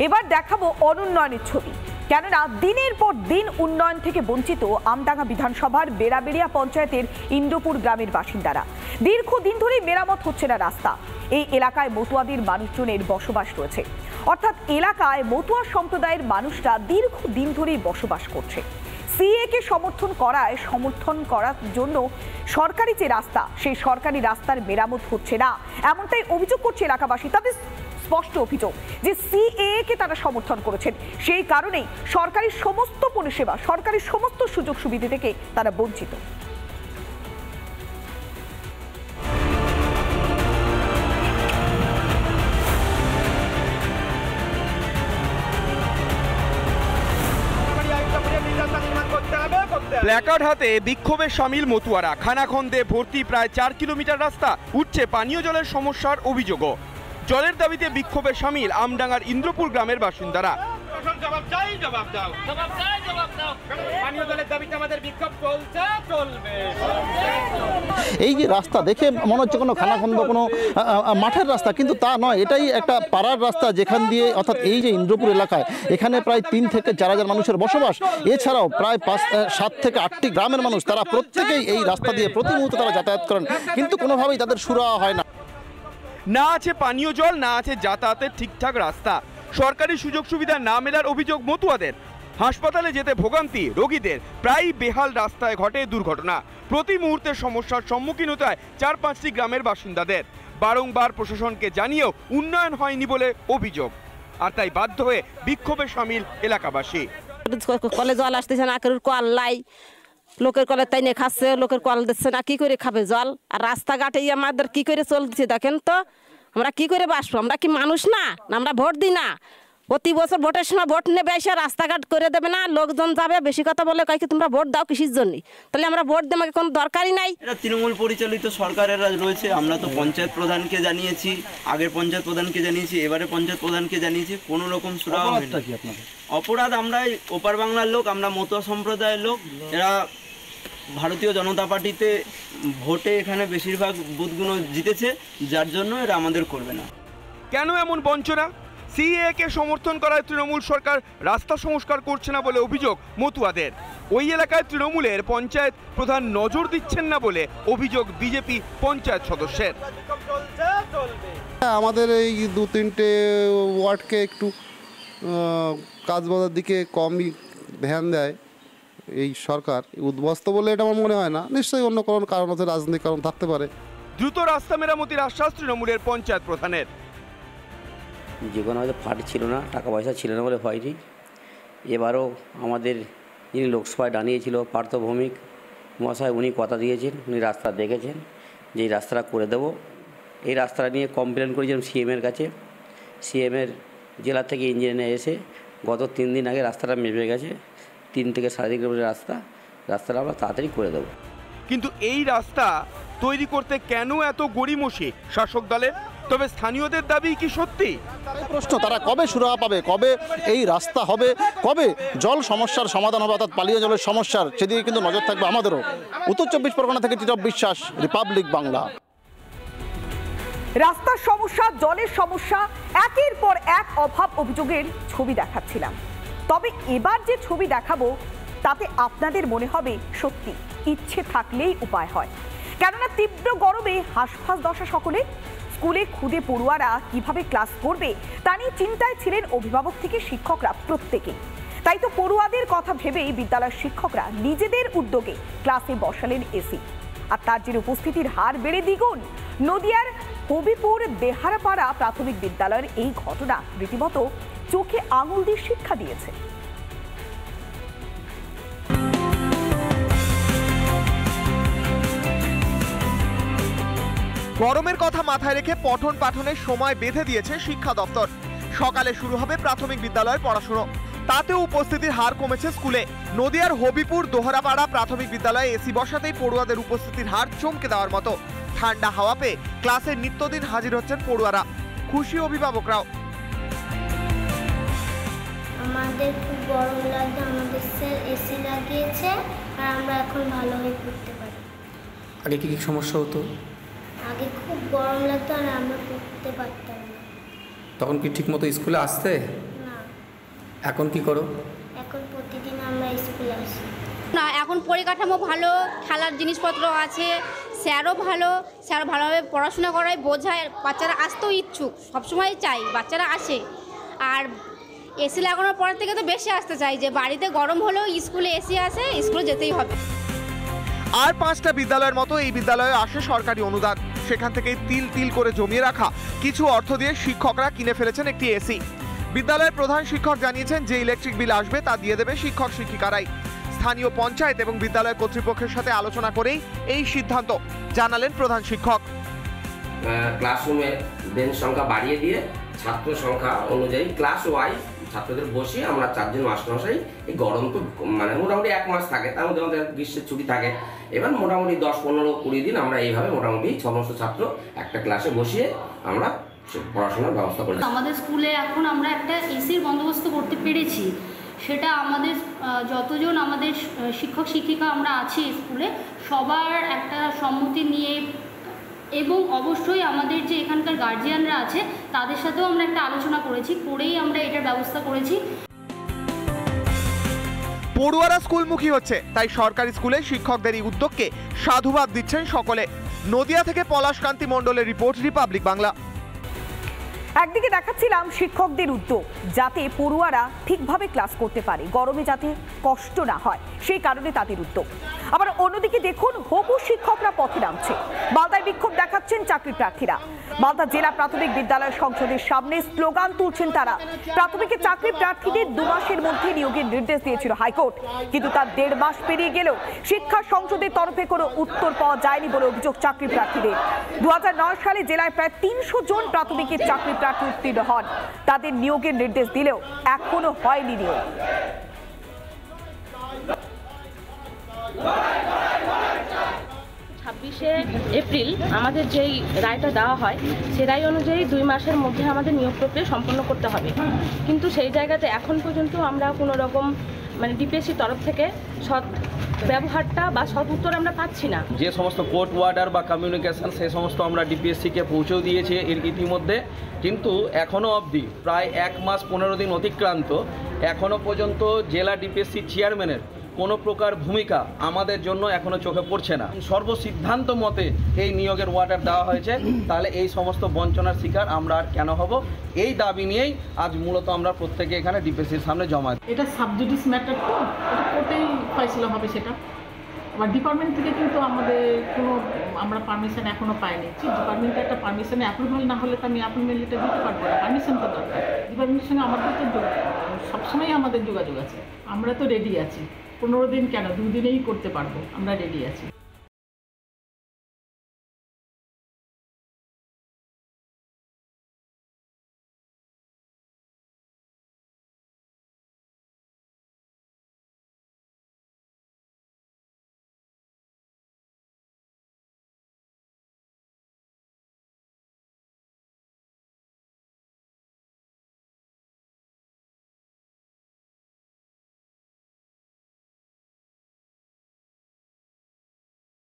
এবার দেখাবো অনুন্নয়নের ছবি। কেননা দিনের পর দিন উন্নয়ন থেকে বঞ্চিত আমডাঙ্গা বিধানসভার বেড়াবেড়িয়া পঞ্চায়েতের ইন্দ্রপুর গ্রামের বাসিন্দারা। দীর্ঘদিন ধরেই মেরামত হচ্ছে না রাস্তা। এই এলাকায় মতুয়াদের মানুষজনের বসবাস রয়েছে, অর্থাৎ এলাকায় মতুয়া সম্প্রদায়ের মানুষরা দীর্ঘদিন ধরেই বসবাস করছে। সিএ কে সমর্থন করার জন্য সরকারি যে রাস্তা, সেই সরকারি রাস্তার মেরামত হচ্ছে না, এমনটাই অভিযোগ করছে এলাকাবাসী। তাদের স্পষ্ট অভিযোগ যে সিএ কে তারা সমর্থন করেছেন, সেই কারণেই সরকারি সমস্ত পরিষেবা, সরকারি সমস্ত সুযোগ সুবিধা থেকে তারা বঞ্চিত। প্ল্যাকার্ড হাতে বিক্ষোভে সামিল মতুয়ারা। খানাখন্দে ভর্তি প্রায় 4 কিলোমিটার রাস্তা। উঠছে পানীয় জলের সমস্যার অভিযোগও। জলের দাবিতে বিক্ষোভে সামিল আমডাঙ্গার ইন্দ্রপুর গ্রামের বাসিন্দারা। এই যে রাস্তা দেখে মনে হচ্ছে কোনো খানাখন্দ, কোনো মাঠের রাস্তা, কিন্তু তা নয়। এটাই একটা পাড়ার রাস্তা, যেখান দিয়ে অর্থাৎ এই যে ইন্দ্রপুর এলাকায় এখানে প্রায় 3 থেকে 4 হাজার মানুষের বসবাস। এছাড়াও প্রায় 7 থেকে 8টি গ্রামের মানুষ, তারা প্রত্যেকেই এই রাস্তা দিয়ে প্রতি মুহূর্তে তারা যাতায়াত করেন, কিন্তু কোনোভাবেই তাদের সুরাহা হয় না। না আছে পানীয় জল, না আছে যাতায়াতের ঠিকঠাক রাস্তা। সরকারি সুযোগ সুবিধা না মেলার অভিযোগ মতুয়াদের। হাসপাতালে যেতে ভোগান্তি রোগীদের। প্রায় বেহাল রাস্তায় ঘটে দুর্ঘটনা। প্রতি মুহূর্তে সমস্যার সম্মুখীন হতে হয় 4-5টি গ্রামের বাসিন্দাদের। বারংবার প্রশাসনকে জানিয়েও উন্নয়ন হয়নি বলে অভিযোগ, আর তাই বাধ্য হয়ে বিক্ষোভে সামিল এলাকাবাসী। কলে জল আসতেছে না, কল লাই, লোকের কলে তাই নিয়ে খাচ্ছে, লোকের কল দিচ্ছে না, কি করে খাবে জল? আর রাস্তাঘাটে আমাদের কি করে চলছে দেখেন তো। আমরা কি করে বাসবো? আমরা কি মানুষ না? আমরা ভোট দিই না? প্রতি বছর ভোটের সময় ভোট নেবে এসে রাস্তাঘাট করে দেবে না, লোকজন যাবে বেশি কথা বলে কয়েক তোমরা ভোট দাও কিসের জন্য? তাহলে আমরা ভোট দেওয়া কোনো দরকারই নাই। এটা তৃণমূল পরিচালিত সরকারের রয়েছে। আমরা তো পঞ্চায়েত প্রধানকে জানিয়েছি, আগের পঞ্চায়েত প্রধানকে জানিয়েছি, এবারে পঞ্চায়েত প্রধানকে জানিয়েছি, কোনো রকম সুরাহা হয়নি। অপরাধ আমরা ওপার বাংলার লোক, আমরা মতুয়া সম্প্রদায়ের লোক। এরা ভারতীয় জনতা পার্টিতে ভোটে এখানে বেশিরভাগ বুথগুলো জিতেছে, যার জন্য এরা আমাদের করবে না। কেন এমন বঞ্চনা? সিএ কে সমর্থন করায় তৃণমূল সরকার রাস্তা সংস্কার করছে না বলে অভিযোগ মতুয়াদের। ওই এলাকায় তৃণমূলের পঞ্চায়েত প্রধান নজর দিচ্ছেন না বলে অভিযোগ বিজেপি পঞ্চায়েত সদস্যের। আমাদের এই 2-3টে ওয়ার্ডকে একটু কাজবাজার দিকে কমই ধ্যান দেয় এই সরকার। উদ্বস্ত বলে এটা আমার মনে হয় না, নিশ্চয়ই অন্য কোনো কারণ আছে, রাজনৈতিক কারণ থাকতে পারে। দ্রুত রাস্তা মেরামতির আশ্বাস তৃণমূলের পঞ্চায়েত প্রধানের। যে কোনো হয়তো ফান্ড ছিল না, টাকা পয়সা ছিল না বলে হয়নি। এবারও আমাদের যিনি লোকসভায় দাঁড়িয়েছিল পার্থ ভৌমিক মহাশয়, উনি কথা দিয়েছেন, উনি রাস্তা দেখেছেন যে এই রাস্তাটা করে দেব। এই রাস্তাটা নিয়ে কমপ্লেন করেছিলাম সিএমের কাছে। সিএমের জেলা থেকে ইঞ্জিনিয়ার এসে গত 3 দিন আগে রাস্তাটা মেপে গেছে। 3 থেকে 3.5 কিলোমিটার রাস্তাটা আমরা তাড়াতাড়ি করে দেবো। কিন্তু এই রাস্তা তৈরি করতে কেন এত গড়িমসি শাসক দলের? তবে স্থানীয়দের দাবি কি সত্যি? প্রশ্ন, তারা কবে সুরাহা পাবে, কবে এই রাস্তা হবে, কবে জল সমস্যার সমাধান হবে, অর্থাৎ পানীয় জলের সমস্যার, সেদিকে কিন্তু নজর থাকবে আমাদেরও। উত্তর 24 পরগনা থেকে টিটপ বিশ্বাস, রিপাবলিক বাংলা। রাস্তার সমস্যা, জলের সমস্যা, একের পর এক অভাব অভিযোগের ছবি দেখাচ্ছিলাম। তবে এবার যে ছবি দেখাবো তাতে আপনাদের মনে হবে সত্যি ইচ্ছে থাকলেই উপায় হয়। কেননা তীব্র গরমে হাঁসফাঁস দশা সকলে। স্কুলে খুদে পড়ুয়ারা কিভাবে ক্লাস করবে তা নিয়ে চিন্তায় ছিলেন অভিভাবক থেকে শিক্ষকরা প্রত্যেকেই। তাই তো পড়ুয়াদের কথা ভেবেই বিদ্যালয়ের শিক্ষকরা নিজেদের উদ্যোগে ক্লাসে বসালেন এসি। আর তার জেরে উপস্থিতির হার বেড়ে দ্বিগুণ। নদিয়ার হবিপুর বেহারাপাড়া প্রাথমিক বিদ্যালয়ের এই ঘটনা রীতিমতো চোখে আঙুল দিয়ে শিক্ষা দিয়েছে। গরমের কথা মাথায় রেখে পঠন পাঠনের সময় বেঁধে দিয়েছে শিক্ষা দপ্তর। সকালে শুরু হবে প্রাথমিক বিদ্যালয়ের পড়াশুনো, তাতেও উপস্থিতির হার কমেছে স্কুলে। নদিয়ার হবিপুর দোহরাপাড়া প্রাথমিক বিদ্যালয়ে এসি বসাতেই পড়ুয়াদের উপস্থিতির হার চমকে দেওয়ার মতো। ঠান্ডা হাওয়া পেয়ে ক্লাসে নিত্যদিন হাজির হচ্ছেন পড়ুয়ারা। খুশি অভিভাবকরাও। আমাদের খুব গরম লাগছে, আমাদের স্যার এসি লাগিয়েছে আর আমরা এখন ভালোভাবে পড়তে পারি। আগে কি সমস্যা হতো? আগে খুব গরম লাগতো আর আমরা পড়তে পারতাম না। তখন কি ঠিকমতো স্কুলে আসতে? না, এখন কি করো? এখন প্রতিদিন আমরা স্কুলে আসি। না, এখন পরিকাঠামো ভালো, খেলার জিনিসপত্র আছে, স্যারও ভালোভাবে পড়াশোনা করায়, বোঝায়, বাচ্চারা আসতেও ইচ্ছুক, সবসময় চাই বাচ্চারা আসে। আর এসি লাগানোর পর থেকে তো বেশি আসতে চাই, যে বাড়িতে গরম হলেও স্কুলে এসি আসে, স্কুলে যেতেই হবে। আর 5টা বিদ্যালয়ের মতো এই বিদ্যালয়ে আসে সরকারি অনুদান, সেখান থেকেই তিল তিল করে জমিয়ে রাখা কিছু অর্থ দিয়ে শিক্ষকরা কিনে ফেলেছেন একটি এসি। বিদ্যালয়ের প্রধান শিক্ষক জানিয়েছেন যে ইলেকট্রিক বিল আসবে তা দিয়ে দেবে শিক্ষক শিক্ষিকারাই। স্থানীয় পঞ্চায়েত এবং বিদ্যালয় কর্তৃপক্ষের সাথে আলোচনা করেই এই সিদ্ধান্ত, জানালেন প্রধান শিক্ষক। ক্লাসরুমে বেঞ্চ সংখ্যা বাড়িয়ে দিয়ে ছাত্র সংখ্যা অনুযায়ী ক্লাস ওয়াইজ ছাত্রদের বসিয়ে আমরা 4 জন মাস্টারমশাই, এই গরম তো মানে মোটামুটি 1 মাস থাকে, তার মধ্যে আমাদের গ্রীষ্মের ছুটি থাকে, এবার মোটামুটি 10, 15, 20 দিন আমরা এইভাবে মোটামুটি সমস্ত ছাত্র একটা ক্লাসে বসিয়ে আমরা পড়াশোনার ব্যবস্থা করি। আমাদের স্কুলে এখন আমরা একটা এসির বন্দোবস্ত করতে পেরেছি, সেটা আমাদের যতজন আমাদের শিক্ষক শিক্ষিকা আমরা আছি স্কুলে সবার একটা সম্মতি নিয়ে, এবং অবশ্যই আমাদের যে এখানকার গার্জিয়ানরা আছে তাদের সাথেও আমরা একটা আলোচনা করেই আমরা এটার ব্যবস্থা করেছি। পড়ুয়ারা স্কুলমুখী হচ্ছে, তাই সরকারি স্কুলে শিক্ষকদের এই উদ্যোগকে সাধুবাদ দিচ্ছেন সকলে। নদিয়া থেকে পলাশকান্তি মণ্ডলের রিপোর্ট, রিপাবলিক বাংলা। একদিকে দেখাচ্ছিলাম শিক্ষকদের উদ্যোগ, যাতে পড়ুয়ারা ঠিকভাবে ক্লাস করতে পারে, গরমে যাতে কষ্ট না হয়, সেই কারণে তাদের উদ্যোগ। আবার অন্যদিকে দেখুন, হবু শিক্ষকরা পথে নামছে। মালদায় বিক্ষোভ দেখাচ্ছেন চাকরি প্রার্থীরা। মালদা জেলা প্রাথমিক বিদ্যালয় সংসদের সামনে স্লোগান তুলছেন তারা। প্রাথমিকে চাকরি প্রার্থীদের 2 মাসের মধ্যে নিয়োগের নির্দেশ দিয়েছিল হাইকোর্ট, কিন্তু তার 1.5 মাস পেরিয়ে গেলেও শিক্ষা সংসদের তরফে কোনো উত্তর পাওয়া যায়নি বলে অভিযোগ চাকরি প্রার্থীদের। 2009 সালে জেলায় প্রায় 300 জন প্রাথমিকের চাকরি প্রার্থী উত্তীর্ণ হন, তাদের নিয়োগের নির্দেশ দিলেও এখনো হয়নি নিয়োগ। 26শে এপ্রিল আমাদের যেই রায়টা দেওয়া হয়, সেই রায় অনুযায়ী 2 মাসের মধ্যে আমাদের নিয়োগ প্রক্রিয়া সম্পন্ন করতে হবে, কিন্তু সেই জায়গাতে এখন পর্যন্ত আমরা কোনো রকম মানে ডিপিএসসি তরফ থেকে সৎ ব্যবহারটা বা সৎ উত্তর আমরা পাচ্ছি না। যে সমস্ত কোর্ট ওয়ার্ডার বা কমিউনিকেশন সেই সমস্ত আমরা ডিপিএসসিকে পৌঁছেও দিয়েছি এর ইতিমধ্যে, কিন্তু এখনও অবধি প্রায় 1 মাস 15 দিন অতিক্রান্ত, এখনও পর্যন্ত জেলা ডিপিএসসি চেয়ারম্যানের কোনো প্রকার ভূমিকা আমাদের জন্য এখনো চোখে পড়ছে না। সর্বসিদ্ধান্ত মতে এই নিয়োগের অর্ডার দেওয়া হয়েছে, তাহলে এই সমস্ত বঞ্চনার শিকার আমরা আর কেন হব, এই দাবি নিয়েই আজ মূলত আমরা প্রত্যেকে এখানে ডিপিএসসির সামনে জমা দিই। এটা সাবজুডিস ম্যাটার, তো এটা কোর্টেই ফয়সলা হবে সেটা। আবার ডিপার্টমেন্ট থেকে কিন্তু আমাদের কোনো আমরা পারমিশন এখনও পাইনি। ডিপার্টমেন্টের একটা পারমিশনে অ্যাপ্রুভাল না হলে তো আমি অ্যাপয়েন্টমেন্ট লেটার দিতে পারবো না, পারমিশন তো দরকার। ডিপার্টমেন্টের সঙ্গে আমাদের তো সবসময় আমাদের যোগাযোগ আছে, আমরা তো রেডি আছি। 15 দিন কেন, 2 দিনেই করতে পারবো, আমরা রেডি আছি।